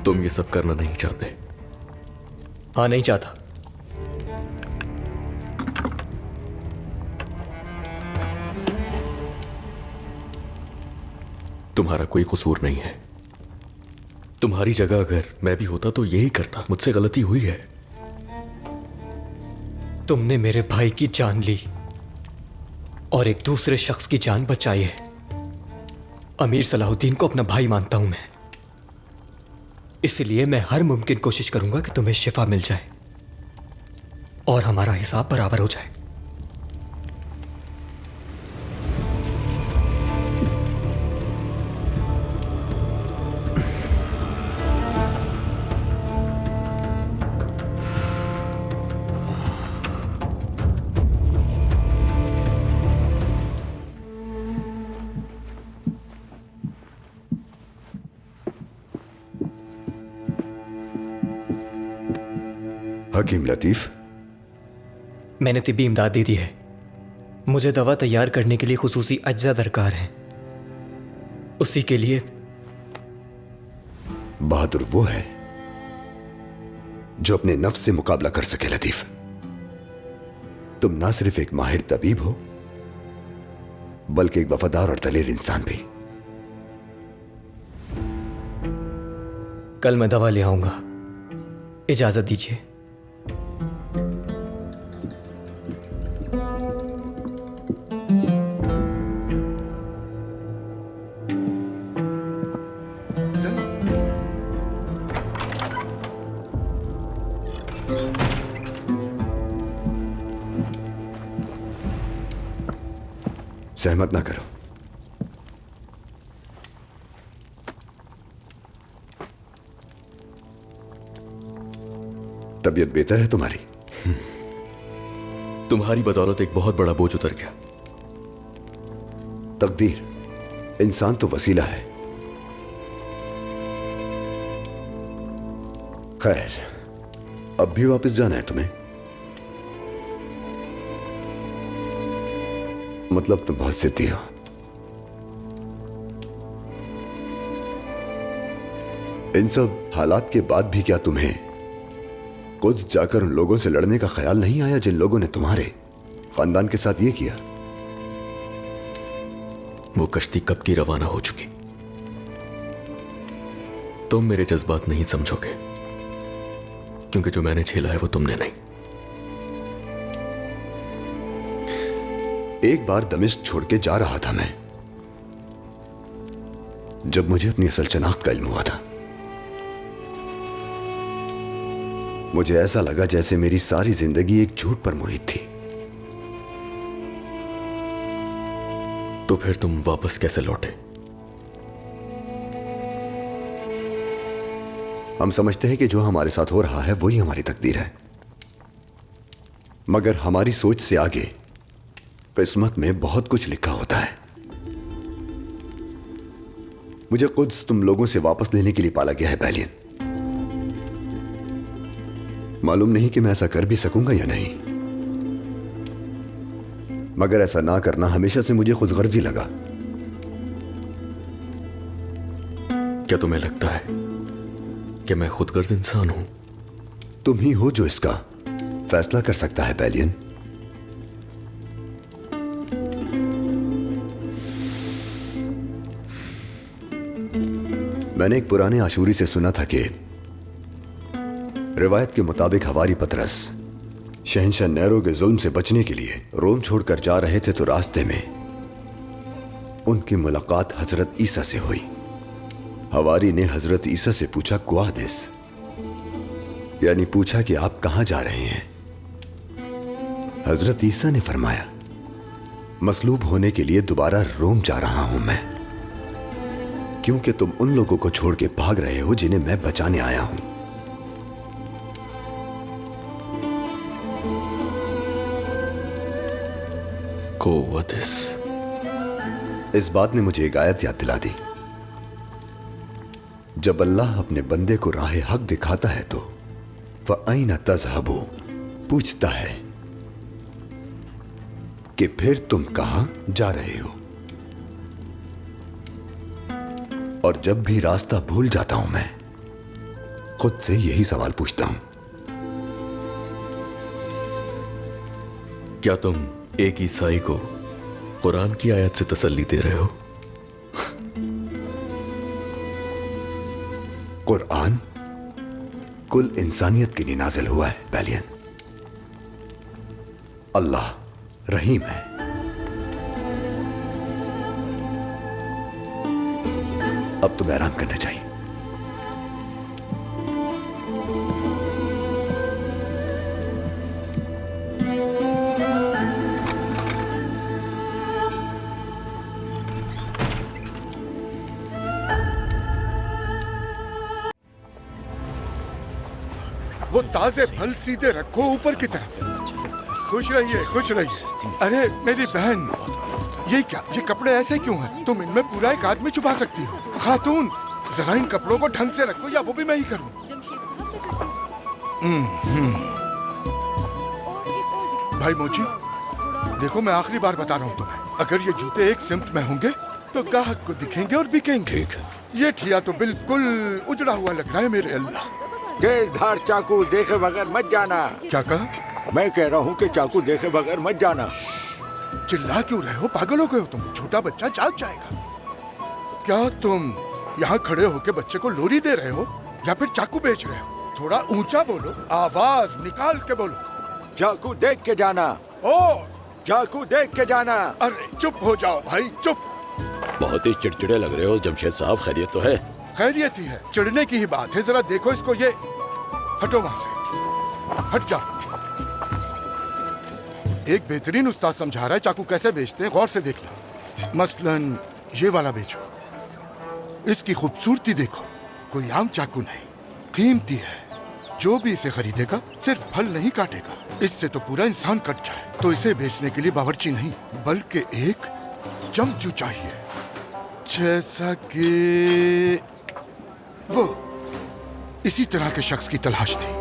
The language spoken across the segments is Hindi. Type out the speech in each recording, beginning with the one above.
तुम ये सब करना नहीं चाहते? हाँ, नहीं चाहता। तुम्हारा कोई कसूर नहीं है। तुम्हारी जगह अगर मैं भी होता तो यही करता। मुझसे गलती हुई है। तुमने मेरे भाई की जान ली और एक दूसरे शख्स की जान बचाई है। अमीर सलाहुद्दीन को अपना भाई मानता हूं मैं, इसलिए मैं हर मुमकिन कोशिश करूंगा कि तुम्हें शिफा मिल जाए और हमारा हिसाब बराबर हो जाए। हकीम लतीफ, मैंने तिब्बी इमदाद दे दी है। मुझे दवा तैयार करने के लिए खुसूसी अज्जा दरकार हैं। उसी के लिए बहादुर वो है जो अपने नफ्स से मुकाबला कर सके। लतीफ, तुम ना सिर्फ एक माहिर तबीब हो बल्कि एक वफादार और दलेर इंसान भी। कल मैं दवा ले आऊंगा। इजाजत दीजिए। सहमत ना करो। तबीयत बेहतर है तुम्हारी? तुम्हारी बदौलत एक बहुत बड़ा बोझ उतर गया। तकदीर, इंसान तो वसीला है। खैर, अब भी वापस जाना है तुम्हें? मतलब तुम बहुत जिद्दी हो। इन सब हालात के बाद भी क्या तुम्हें खुद जाकर उन लोगों से लड़ने का ख्याल नहीं आया जिन लोगों ने तुम्हारे खानदान के साथ ये किया? वो कश्ती कब की रवाना हो चुकी। तुम मेरे जज्बात नहीं समझोगे, क्योंकि जो मैंने झेला है वो तुमने नहीं। एक बार दमिश्क छोड़ के जा रहा था मैं, जब मुझे अपनी असल शनाख्त का इल्म हुआ था। मुझे ऐसा लगा जैसे मेरी सारी जिंदगी एक झूठ पर मोहित थी। तो फिर तुम वापस कैसे लौटे? हम समझते हैं कि जो हमारे साथ हो रहा है वही हमारी तकदीर है, मगर हमारी सोच से आगे किस्मत में बहुत कुछ लिखा होता है। मुझे खुद तुम लोगों से वापस लेने के लिए पाला गया है बैलियन। मालूम नहीं कि मैं ऐसा कर भी सकूंगा या नहीं, मगर ऐसा ना करना हमेशा से मुझे खुद गर्जी लगा। क्या तुम्हें लगता है कि मैं खुदगर्ज इंसान हूं? तुम ही हो जो इसका फैसला कर सकता है बैलियन। मैंने एक पुराने आशूरी से सुना था कि रिवायत के मुताबिक हवारी पतरस शहंशाह नेरो के जुल्म से बचने के लिए रोम छोड़कर जा रहे थे, तो रास्ते में उनकी मुलाकात हजरत ईसा से हुई। हवारी ने हजरत ईसा से पूछा, कुआदिस, यानी पूछा कि आप कहां जा रहे हैं। हजरत ईसा ने फरमाया, मसलूब होने के लिए दोबारा रोम जा रहा हूं मैं, क्योंकि तुम उन लोगों को छोड़ के भाग रहे हो जिन्हें मैं बचाने आया हूं। इस बात ने मुझे एक आयत याद दिला दी, जब अल्लाह अपने बंदे को राह हक दिखाता है तो फ़अैन तज़हबू पूछता है कि फिर तुम कहां जा रहे हो। और जब भी रास्ता भूल जाता हूं मैं खुद से यही सवाल पूछता हूं, क्या तुम एक ईसाई को कुरान की आयत से तसल्ली दे रहे हो? कुरान कुल इंसानियत के लिए नाजिल हुआ है बैलियन। अल्लाह रहीम है। अब तुम्हें आराम करना चाहिए। वो ताजे फल सीधे रखो ऊपर की तरफ। खुश रहिए, खुश रहिए। अरे मेरी बहन, ये क्या, ये कपड़े ऐसे क्यों हैं? तुम इनमें पूरा एक आदमी छुपा सकती हो। खातून, जरा इन कपड़ों को ढंग से रखो या वो भी मैं ही करूं। भाई मोची, देखो मैं आखिरी बार बता रहा हूँ तुम्हें, अगर ये जूते एक सिमत में होंगे तो ग्राहक को दिखेंगे और बिकेंगे। ठीक है। ये ठिया तो बिल्कुल उजड़ा हुआ लग रहा है मेरे अल्लाह। तेज धार चाकू देखे बगैर मत जाना। क्या कहा? मैं कह रहा हूँ कि चाकू देखे बगैर मत जाना। चिल्ला क्यों रहे हो? पागल हो गए हो तुम? छोटा बच्चा जाग जाएगा। क्या तुम यहाँ खड़े होके बच्चे को लोरी दे रहे हो या फिर चाकू बेच रहे हो? थोड़ा ऊंचा बोलो, आवाज निकाल के बोलो। चाकू देख के जाना। ओ, चाकू देख के जाना। अरे चुप हो जाओ भाई, चुप। बहुत ही चिड़चिड़े लग रहे हो जमशेद साहब, खैरियत तो है? खैरियत ही है, चिढ़ने की ही बात है। जरा देखो इसको, ये हटो वहां से, हट जाओ। एक बेहतरीन उस्ताद समझा रहा है चाकू कैसे बेचते हैं, गौर से देखना। मसलन ये वाला बेचो, इसकी खूबसूरती देखो। कोई आम चाकू नहीं, कीमती है। जो भी इसे खरीदेगा सिर्फ फल नहीं काटेगा, इससे तो पूरा इंसान कट जाए। तो इसे बेचने के लिए बावर्ची नहीं बल्कि एक जमजू चाहिए, जैसा कि वो इसी तरह के शख्स की तलाश थी।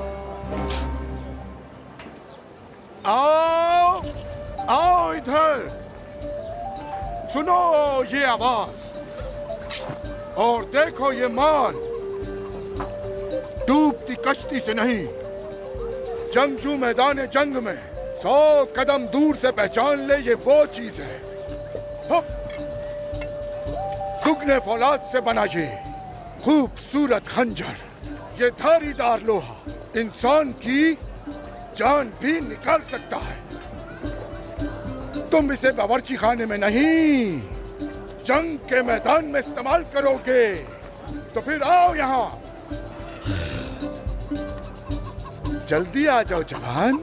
आओ आओ इधर, सुनो ये आवाज और देखो ये माल। डूबती कश्ती से नहीं, जंगजू मैदान जंग में 100 कदम दूर से पहचान ले, ये वो चीज है। दुगने फौलाद से बना ये खूबसूरत खंजर, ये धारीदार लोहा इंसान की जान भी निकाल सकता है। तुम इसे बावर्ची खाने में नहीं, जंग के मैदान में इस्तेमाल करोगे। तो फिर आओ यहाँ, जल्दी आ जाओ जवान,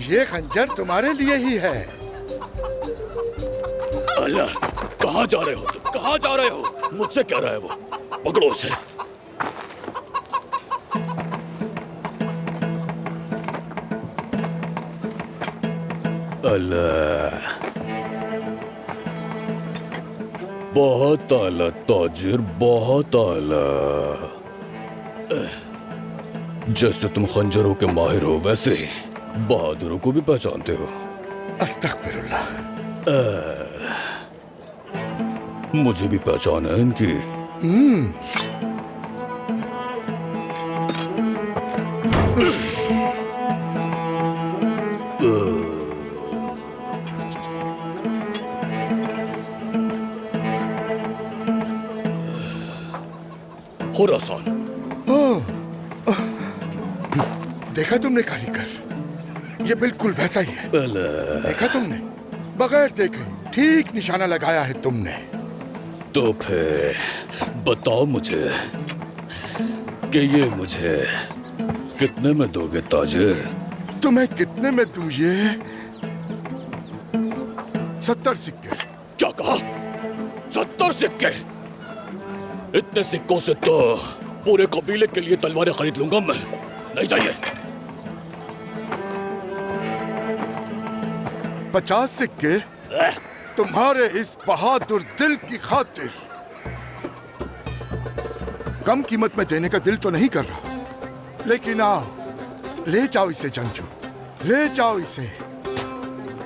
ये खंजर तुम्हारे लिए ही है। अल्लाह, कहाँ जा रहे हो तुम? कहाँ जा रहे हो? मुझसे कह रहा है वो, पकड़ो उसे। अल्लाह, बहुत आला ताजिर, बहुत आला। जैसे तुम खंजरों के माहिर हो, वैसे ही बहादुरों को भी पहचानते हो। अस्तगफिरुल्लाह। मुझे भी पहचान है इनकी। खुरासान। देखा तुमने कारीगर, ये बिल्कुल वैसा ही है। देखा तुमने, बगैर देखे ठीक निशाना लगाया है तुमने। तो फिर बताओ मुझे कि ये मुझे कितने में दोगे ताजिर? तुम्हें कितने में दूं ये? 70 सिक्के। क्या कहा? 70 सिक्के? इतने सिक्कों से तो पूरे कबीले के लिए तलवारें खरीद लूंगा मैं। नहीं चाहिए। 50 सिक्के तुम्हारे इस बहादुर दिल की खातिर। कम कीमत में देने का दिल तो नहीं कर रहा, लेकिन आओ ले जाओ इसे जंगजू, ले जाओ इसे।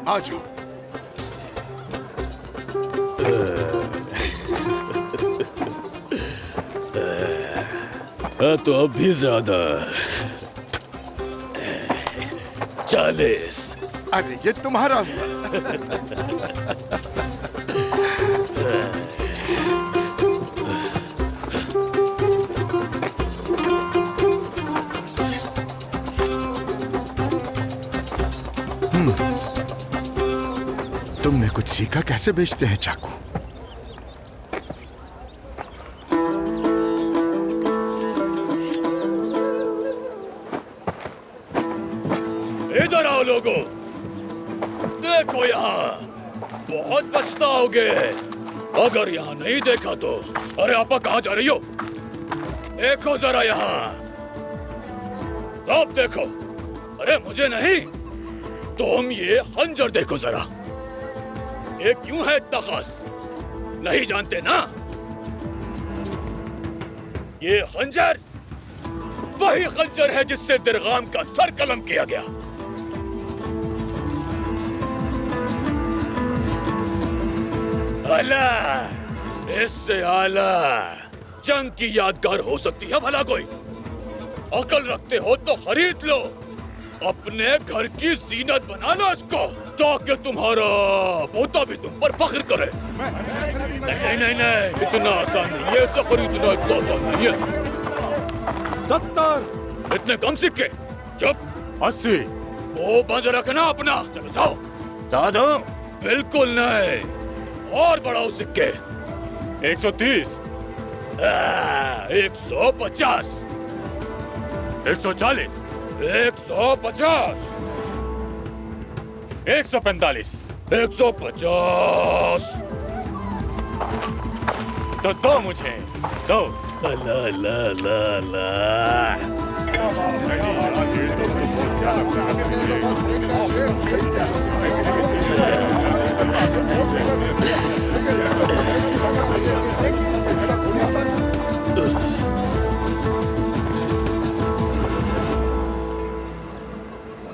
आ जाओ, तो अब भी ज्यादा। 40। अरे ये तुम्हारा हुआ। तुमने कुछ सीखा कैसे बेचते हैं चाकू? इधर आओ लोगों, देखो यहाँ, बहुत पछताओगे अगर यहाँ नहीं देखा तो। अरे आपा कहाँ जा रही हो? देखो जरा यहाँ, अब देखो। अरे मुझे नहीं, तुम ये खंजर देखो जरा, ये क्यों है इतना खास? नहीं जानते ना? ये खंजर वही खंजर है जिससे दिरगाम का सर कलम किया गया। आला, इससे आला जंग की यादगार हो सकती है भला कोई? अकल रखते हो तो खरीद लो, अपने घर की जीनत बना लो इसको, ताकि तुम्हारा पोता भी तुम पर फख्र करे। नहीं नहीं नहीं, इतना आसान नहीं है इसे खरीदना, इतना आसान नहीं है। 70। इतने कम सिक्के? चुप। 80। वो बंद रखना अपना, चलो जाओ। जादू। बिल्कुल नहीं, और बढ़ाओ सिक्के। 130। 150। 140। 150। 145। 150। तो दो मुझे, दो। ला ला ला ला।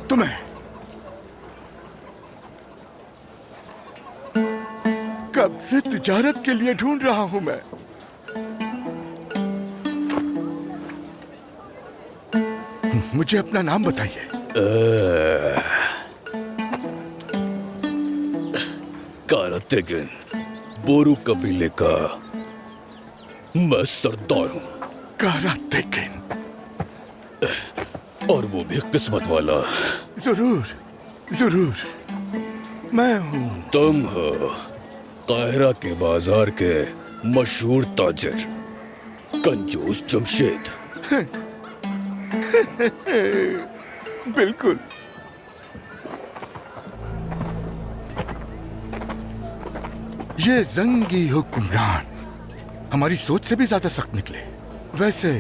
तुम्हें कब से तिजारत के लिए ढूंढ रहा हूं मैं। मुझे अपना नाम बताइए। कारतेगन, बोरू कबीले का मैं सरदार हूँ। कारतेगन? और वो भी किस्मत वाला। जरूर जरूर, मैं हूँ। तुम हो काहिरा के बाजार के मशहूर ताजिर कंजूस जमशेद। बिल्कुल। ये जंगी हुक्मरान हमारी सोच से भी ज्यादा सख्त निकले। वैसे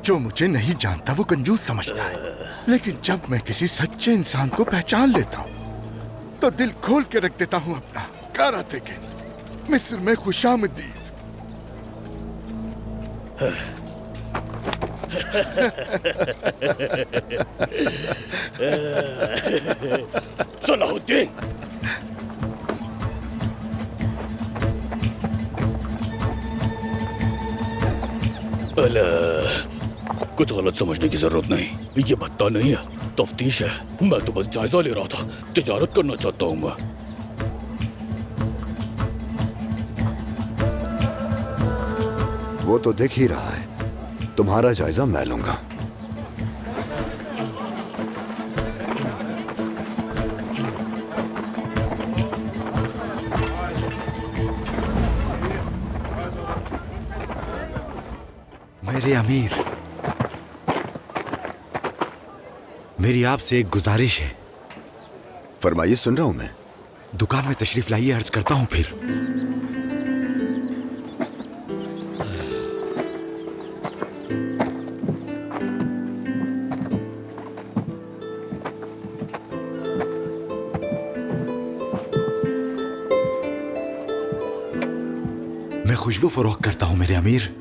जो मुझे नहीं जानता वो कंजूस समझता है, लेकिन जब मैं किसी सच्चे इंसान को पहचान लेता हूँ तो दिल खोल के रख देता हूँ अपना। कारतेगन, मिस्र में खुशामदीद। सलाहुद्दीन, कुछ गलत समझने की जरूरत नहीं, ये भत्ता नहीं है, तफ्तीश है। मैं तो बस जायजा ले रहा था, तिजारत करना चाहता हूँ मैं। वो तो देख ही रहा है, तुम्हारा जायजा मैं लूंगा। मेरे अमीर, मेरी आपसे एक गुजारिश है। फरमाइए, सुन रहा हूं मैं। दुकान में तशरीफ लाइए, अर्ज करता हूं फिर। मैं खुशबू फरोख्त करता हूं मेरे अमीर।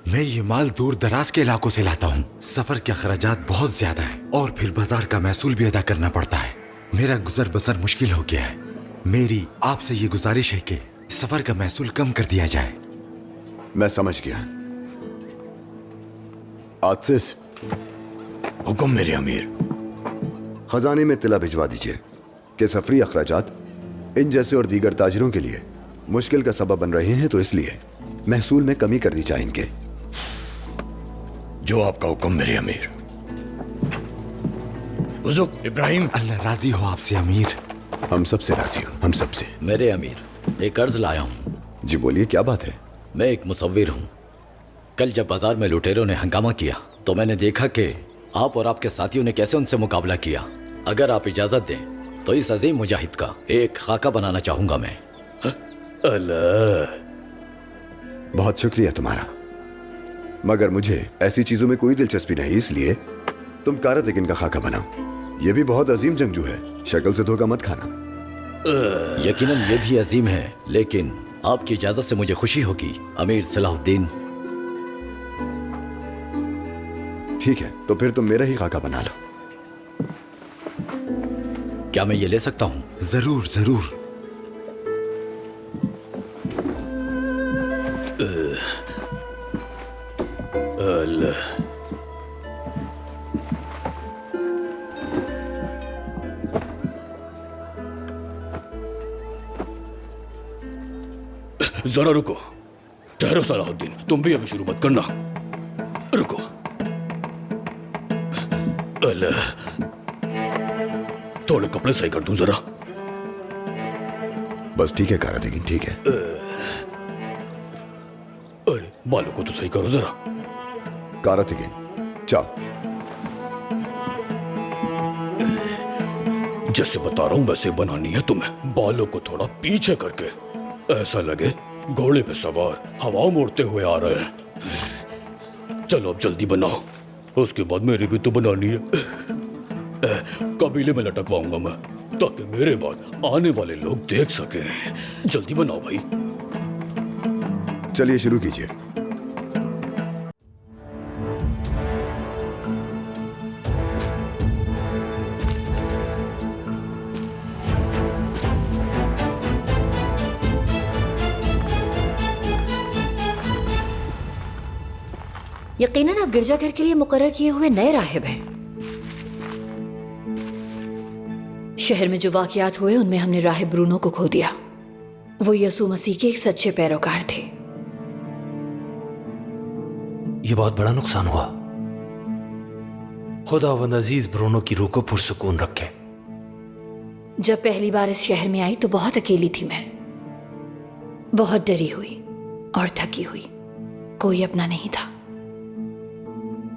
मैं ये माल दूर दराज के इलाकों से लाता हूँ। सफर के अखराजात बहुत ज्यादा हैं और फिर बाजार का महसूल भी अदा करना पड़ता है। मेरा गुजर बसर मुश्किल हो गया है। मेरी आपसे ये गुजारिश है कि सफर का महसूल कम कर दिया जाए। मैं समझ गया। आसिस, हुक्म मेरे अमीर। खजाने में तिला भिजवा दीजिए कि सफरी अखराजात इन जैसे और दीगर ताजिरों के लिए मुश्किल का सबब बन रहे हैं, तो इसलिए महसूल में कमी कर दी जाए इनके। जो आपका हुक्म मेरे अमीर। बुजुर्ग इब्राहिम। अल्लाह राजी हो आपसे अमीर। हम सबसे राजी हो, हम सबसे। मेरे अमीर, एक अर्ज लाया हूँ। जी बोलिए, क्या बात है? मैं एक मुसव्विर हूँ। कल जब बाजार में लुटेरों ने हंगामा किया तो मैंने देखा कि आप और आपके साथियों ने कैसे उनसे मुकाबला किया। अगर आप इजाजत दें तो इस अजीम मुजाहिद का एक खाका बनाना चाहूंगा मैं। अल्लाह, बहुत शुक्रिया तुम्हारा, मगर मुझे ऐसी चीजों में कोई दिलचस्पी नहीं, इसलिए तुम कारातिकिन का खाका बनाओ। ये भी बहुत अजीम जंगजू है, शक्ल से धोखा मत खाना। यकीनन ये भी अजीम है, लेकिन आपकी इजाजत से मुझे खुशी होगी अमीर सलाहुद्दीन। ठीक है, तो फिर तुम मेरा ही खाका बना लो। क्या मैं ये ले सकता हूँ? जरूर जरूर। अल्लाह। जरा रुको, ठहरो सलाहुद्दीन, तुम भी अभी शुरू मत करना। रुको। अल्लाह, थोड़े कपड़े सही कर दूं जरा। बस ठीक है कारातिकिन, ठीक है। अरे बालों को तो सही करो जरा। कारातिकिन, जाओ। जैसे बता रहा हूं वैसे बनानी है तुम्हें। बालों को थोड़ा पीछे करके, ऐसा लगे घोड़े पे सवार हवाओं में उड़ते हुए आ रहे हैं। चलो अब जल्दी बनाओ, उसके बाद मेरी भी तो बनानी है। कबीले में लटकवाऊंगा मैं, ताकि मेरे बाद आने वाले लोग देख सके। जल्दी बनाओ भाई। चलिए शुरू कीजिए। यकीनन आप गिरजाघर के लिए मुकर्रर किए हुए नए राहिब हैं। शहर में जो वाकयात हुए उनमें हमने राहिब ब्रूनो को खो दिया। वो यसु मसीह के एक सच्चे पैरोकार थे। ये बहुत बड़ा नुकसान हुआ। खुदावंद अजीज ब्रूनो की रूह को पुरसुकून रखे। जब पहली बार इस शहर में आई तो बहुत अकेली थी मैं, बहुत डरी हुई और थकी हुई, कोई अपना नहीं था।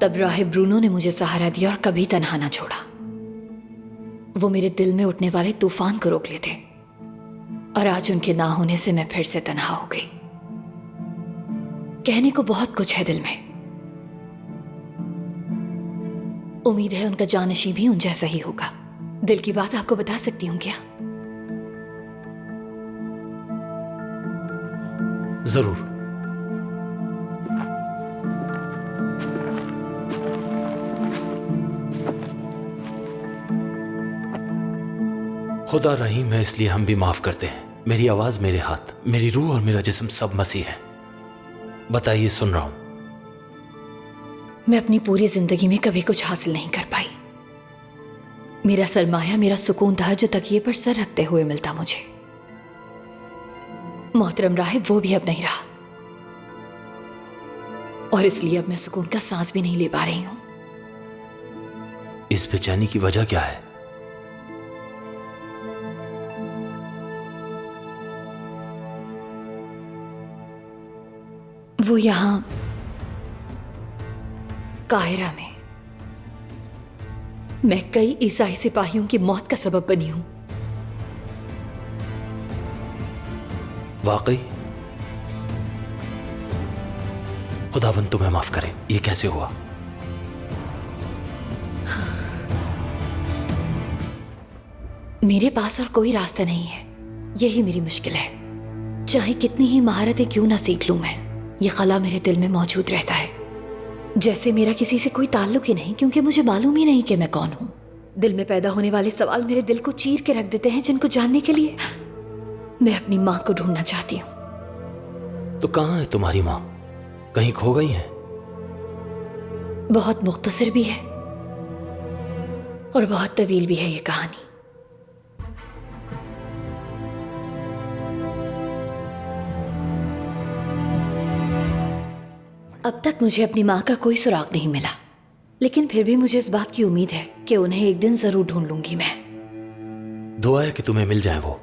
तब राहिब ब्रूनो ने मुझे सहारा दिया और कभी तन्हा ना छोड़ा। वो मेरे दिल में उठने वाले तूफान को रोक लेते, और आज उनके ना होने से मैं फिर से तन्हा हो गई। कहने को बहुत कुछ है दिल में। उम्मीद है उनका जानशी भी उन जैसा ही होगा। दिल की बात आपको बता सकती हूँ क्या? जरूर। खुदा रहीम है, इसलिए हम भी माफ करते हैं। मेरी आवाज, मेरे हाथ, मेरी रूह और मेरा जिस्म सब मसीह है। बताइए, सुन रहा हूं। मैं अपनी पूरी जिंदगी में कभी कुछ हासिल नहीं कर पाई। मेरा सरमाया, मेरा सुकून था जो तकिए पर सर रखते हुए मिलता मुझे। मोहतरम राहिब वो भी अब नहीं रहा, और इसलिए अब मैं सुकून का सांस भी नहीं ले पा रही हूं। इस बेचैनी की वजह क्या है? वो यहां काहिरा में मैं कई ईसाई सिपाहियों की मौत का सबब बनी हूं। वाकई? खुदावंद तुम्हें माफ करे, ये कैसे हुआ? मेरे पास और कोई रास्ता नहीं है, यही मेरी मुश्किल है। चाहे कितनी ही महारतें क्यों ना सीख लूं मैं, ये खला मेरे दिल में मौजूद रहता है, जैसे मेरा किसी से कोई ताल्लुक ही नहीं, क्योंकि मुझे मालूम ही नहीं कि मैं कौन हूं। दिल में पैदा होने वाले सवाल मेरे दिल को चीर के रख देते हैं, जिनको जानने के लिए मैं अपनी माँ को ढूंढना चाहती हूँ। तो कहाँ है तुम्हारी माँ? कहीं खो गई है? बहुत मुख्तसर भी है और बहुत तवील भी है ये कहानी। अब तक मुझे अपनी माँ का कोई सुराग नहीं मिला, लेकिन फिर भी मुझे इस बात की उम्मीद है कि उन्हें एक दिन जरूर ढूंढ लूंगी मैं। दुआ है कि तुम्हें मिल जाए वो,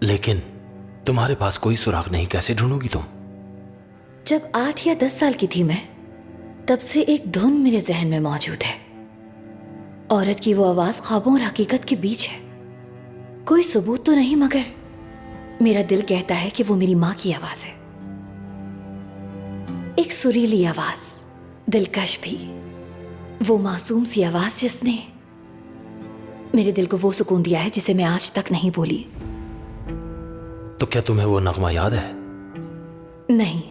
लेकिन तुम्हारे पास कोई सुराग नहीं, कैसे ढूंढोगी तुम? जब 8 या 10 साल की थी मैं, तब से एक धुन मेरे जहन में मौजूद है। औरत की वो आवाज ख्वाबों और हकीकत के बीच है। कोई सबूत तो नहीं, मगर मेरा दिल कहता है कि वो मेरी माँ की आवाज है। एक सुरीली आवाज, दिलकश भी, वो मासूम सी आवाज जिसने मेरे दिल को वो सुकून दिया है जिसे मैं आज तक नहीं भूली। तो क्या तुम्हें वो नगमा याद है? नहीं,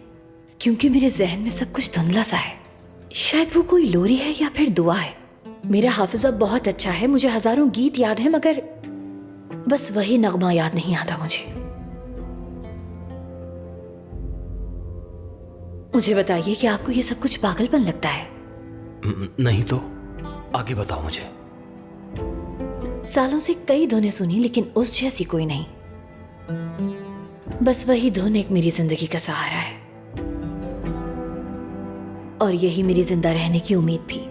क्योंकि मेरे जहन में सब कुछ धुंधला सा है। शायद वो कोई लोरी है या फिर दुआ है। मेरा हाफिजा बहुत अच्छा है, मुझे हजारों गीत याद है, मगर बस वही नगमा याद नहीं आता मुझे। मुझे बताइए कि आपको ये सब कुछ पागलपन लगता है? नहीं तो आगे बताओ मुझे। सालों से कई धुनें सुनी, लेकिन उस जैसी कोई नहीं। बस वही धुन एक मेरी जिंदगी का सहारा है, और यही मेरी जिंदा रहने की उम्मीद भी।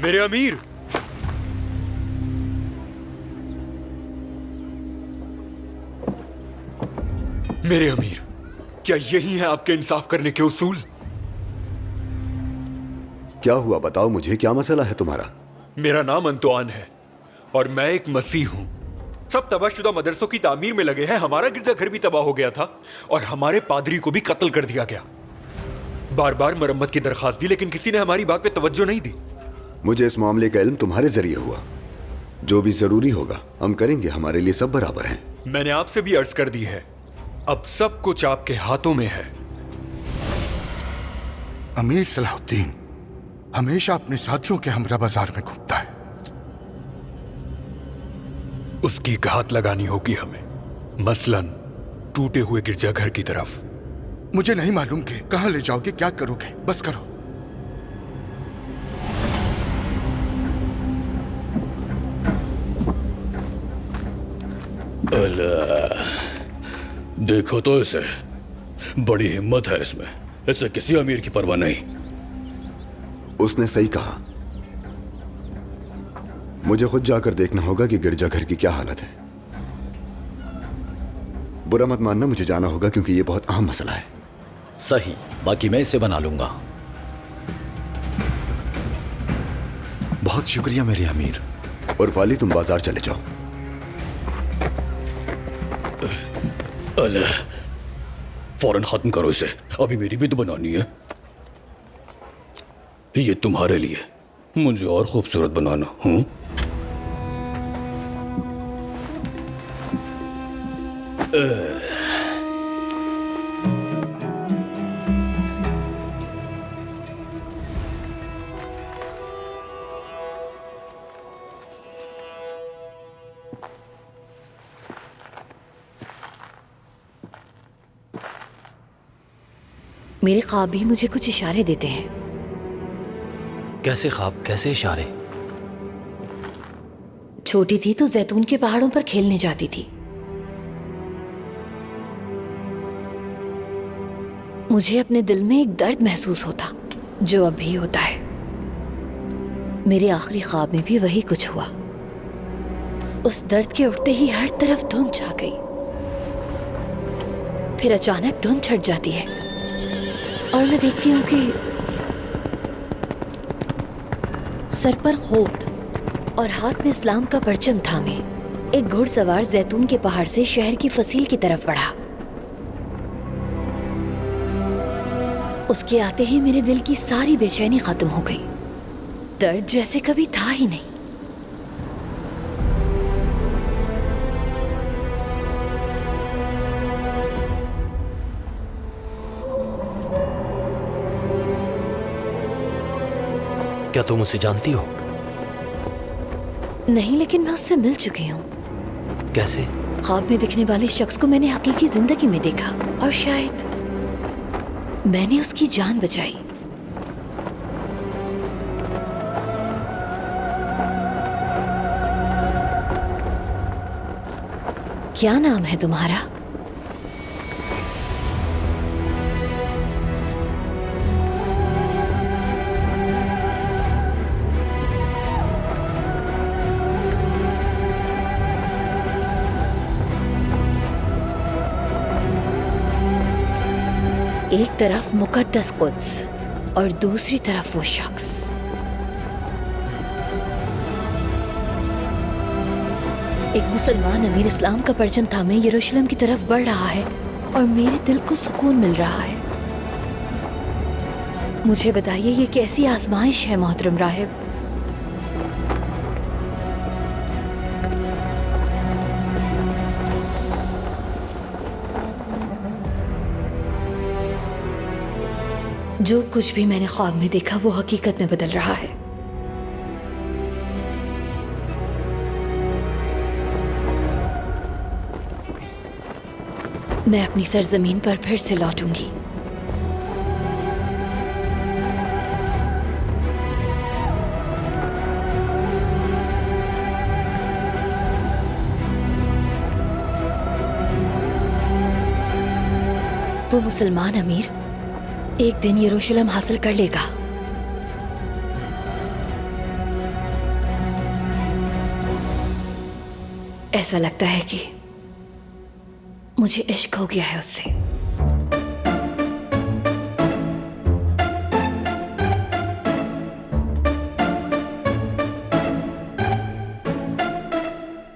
मेरे अमीर, मेरे अमीर, क्या यही है आपके इंसाफ करने के उसूल? क्या हुआ, बताओ मुझे, क्या मसला है तुम्हारा? मेरा नाम अंतुआन है और मैं एक मसीह हूं। सब तबाहशुदा मदरसों की तामीर में लगे हैं। हमारा गिरजाघर भी तबाह हो गया था और हमारे पादरी को भी कत्ल कर दिया गया। बार बार मरम्मत की दरखास्त दी, लेकिन किसी ने हमारी बात पे तवज्जो नहीं दी। मुझे इस मामले का इल्म तुम्हारे जरिए हुआ। जो भी जरूरी होगा हम करेंगे, हमारे लिए सब बराबर हैं। मैंने आपसे भी अर्ज कर दी है, अब सब कुछ आपके हाथों में है। अमीर सलाहुद्दीन हमेशा अपने साथियों के हमरा बाजार में घूमता है। उसकी घात लगानी होगी हमें, मसलन टूटे हुए गिरजाघर की तरफ। मुझे नहीं मालूम कि कहां ले जाओगे, क्या करोगे, बस करो। देखो तो इसे, बड़ी हिम्मत है इसमें। इसे किसी अमीर की परवाह नहीं। उसने सही कहा। मुझे खुद जाकर देखना होगा कि गिरजाघर की क्या हालत है। बुरा मत मानना, मुझे जाना होगा क्योंकि यह बहुत अहम मसला है। सही, बाकी मैं इसे बना लूंगा। बहुत शुक्रिया मेरे अमीर। और वाली, तुम बाजार चले जाओ। अल्लाह, फौरन खत्म करो इसे, अभी मेरी भी तो बनानी है। ये तुम्हारे लिए, मुझे और खूबसूरत बनाना। हूं? मेरे ख्वाब भी मुझे कुछ इशारे देते हैं। कैसे ख्वाब, कैसे इशारे? छोटी थी तो जैतून के पहाड़ों पर खेलने जाती थी। मुझे अपने दिल में एक दर्द महसूस होता, जो अब भी होता है। मेरे आखिरी ख्वाब में भी वही कुछ हुआ। उस दर्द के उठते ही हर तरफ धुंध छा गई। फिर अचानक धुंध छट जाती है और मैं देखती हूं कि सर पर खोट और हाथ में इस्लाम का परचम थामे एक घुड़सवार जैतून के पहाड़ से शहर की फसील की तरफ बढ़ा। उसके आते ही मेरे दिल की सारी बेचैनी खत्म हो गई। दर्द जैसे कभी था ही नहीं। क्या तुम उसे जानती हो? नहीं, लेकिन मैं उससे मिल चुकी हूँ। कैसे? ख्वाब में दिखने वाले शख्स को मैंने हकीकी जिंदगी में देखा और शायद मैंने उसकी जान बचाई। क्या नाम है तुम्हारा? एक तरफ मुकद्दस कुद्स और दूसरी तरफ वो शख्स। एक मुसलमान अमीर इस्लाम का परचम थामे यरूशलेम की तरफ बढ़ रहा है और मेरे दिल को सुकून मिल रहा है। मुझे बताइए, ये कैसी आजमाइश है मोहतरम राहिब? जो कुछ भी मैंने ख्वाब में देखा वो हकीकत में बदल रहा है। मैं अपनी सरजमीन पर फिर से लौटूंगी। वो मुसलमान अमीर एक दिन यरूशलेम हासिल कर लेगा। ऐसा लगता है कि मुझे इश्क हो गया है उससे।